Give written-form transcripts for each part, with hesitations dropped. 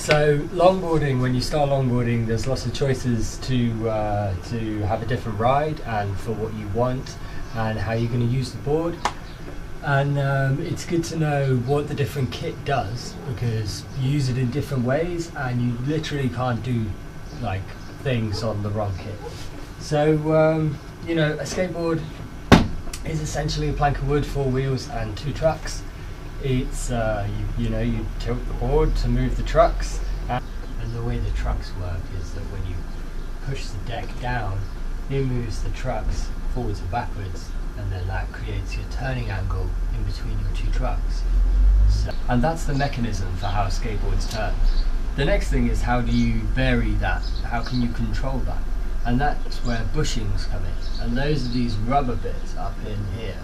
So longboarding, when you start longboarding, there's lots of choices to have a different ride and for what you want and how you're going to use the board. And it's good to know what the different kit does, because you use it in different ways and you literally can't do like things on the wrong kit. So you know, a skateboard is essentially a plank of wood, 4 wheels and 2 trucks. It's you know, you tilt the board to move the trucks, and the way the trucks work is that when you push the deck down, it moves the trucks forwards and backwards, and then that creates your turning angle in between your 2 trucks. So, and that's the mechanism for how skateboards turn. The next thing is, how do you vary that? How can you control that? And that's where bushings come in, and those are these rubber bits up in here.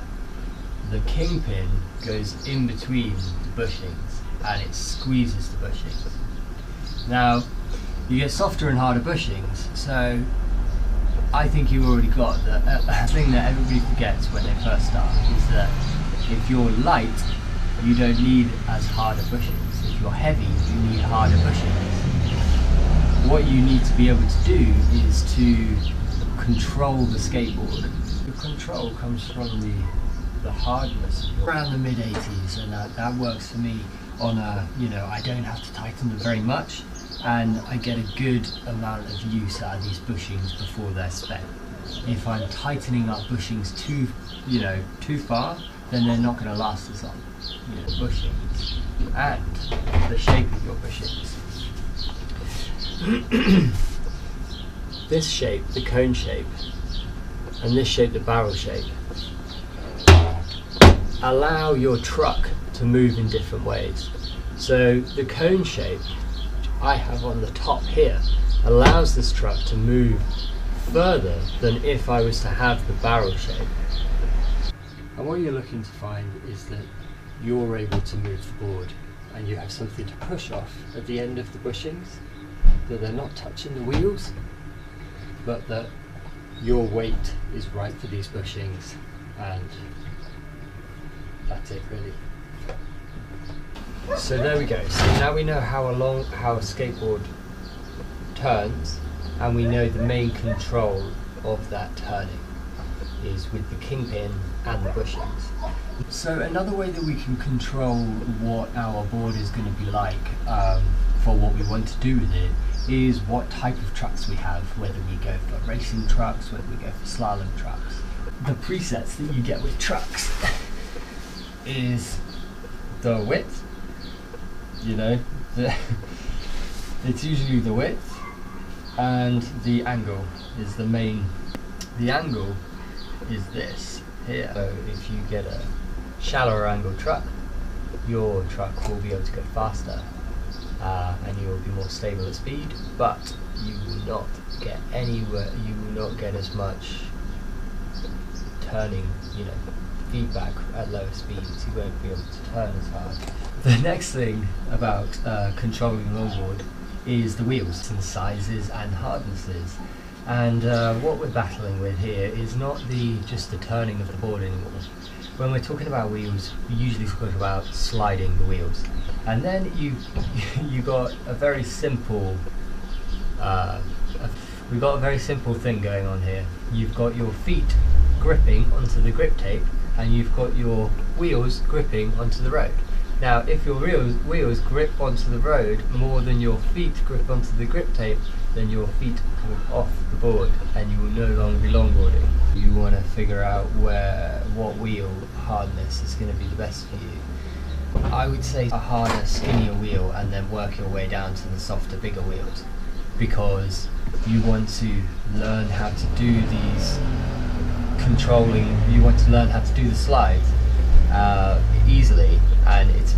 The kingpin goes in between the bushings and it squeezes the bushings. Now, you get softer and harder bushings, so I think you've already got a thing that everybody forgets when they first start, is that if you're light, you don't need as harder bushings. If you're heavy, you need harder bushings. What you need to be able to do is to control the skateboard. The control comes from the hardness. Around the mid 80s, and that works for me on a, you know, I don't have to tighten them very much, and I get a good amount of use out of these bushings before they're spent. If I'm tightening up bushings too far, then they're not going to last as long. You know, bushings and the shape of your bushings. This shape, the cone shape, and this shape, the barrel shape, allow your truck to move in different ways. So the cone shape I have on the top here allows this truck to move further than if I was to have the barrel shape. And what you're looking to find is that you're able to move the board and you have something to push off at the end of the bushings, that they're not touching the wheels, but that your weight is right for these bushings, and that's it really. So there we go. So now we know how a skateboard turns, and we know the main control of that turning is with the kingpin and the bushings. So another way that we can control what our board is going to be like for what we want to do with it is what type of trucks we have, whether we go for racing trucks, whether we go for slalom trucks. The presets that you get with trucks is the width, you know, it's usually the width, and the angle is the main. The angle is this here. So if you get a shallower angle truck, your truck will be able to go faster, and you will be more stable at speed, but you will not get anywhere, you will not get as much turning, you know, feedback at lower speeds. You won't be able to turn as hard. The next thing about controlling the longboard is the wheels and sizes and hardnesses. And what we're battling with here is not just the turning of the board anymore. When we're talking about wheels, we usually talk about sliding the wheels. And then you got a very simple we've got a very simple thing going on here. You've got your feet gripping onto the grip tape, and you've got your wheels gripping onto the road. Now, if your wheels grip onto the road more than your feet grip onto the grip tape, then your feet come off the board and you will no longer be longboarding. You want to figure out what wheel hardness is going to be the best for you. I would say a harder, skinnier wheel, and then work your way down to the softer, bigger wheels, because you want to learn how to do these you want to learn how to do the slides easily, and it's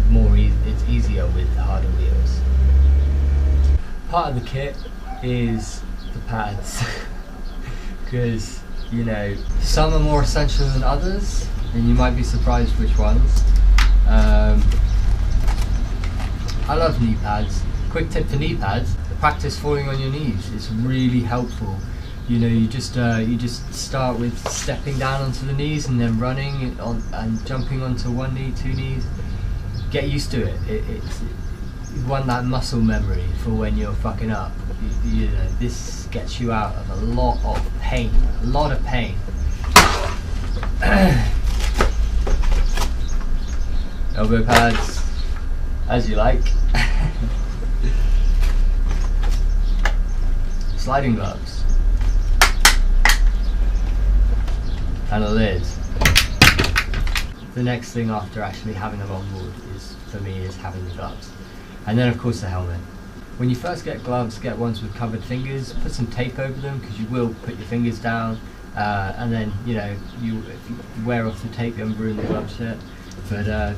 easier with the harder wheels. Part of the kit is the pads, because, you know, some are more essential than others, and you might be surprised which ones. I love knee pads. Quick tip for knee pads: practice falling on your knees. It's really helpful. You know, you just start with stepping down onto the knees and then running on and jumping onto one knee, two knees. Get used to it. you want that muscle memory for when you're fucking up. You know, this gets you out of a lot of pain. Elbow pads, as you like. Sliding gloves. And a lid. The next thing after actually having a longboard for me is having the gloves. And then of course the helmet. When you first get gloves, get ones with covered fingers, put some tape over them because you will put your fingers down, and then if you wear off the tape, you haven't ruined the gloves yet. But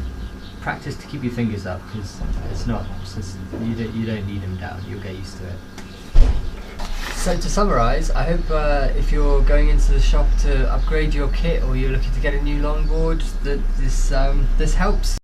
practice to keep your fingers up because you don't need them down. You'll get used to it. So to summarise, I hope if you're going into the shop to upgrade your kit or you're looking to get a new longboard, that this helps.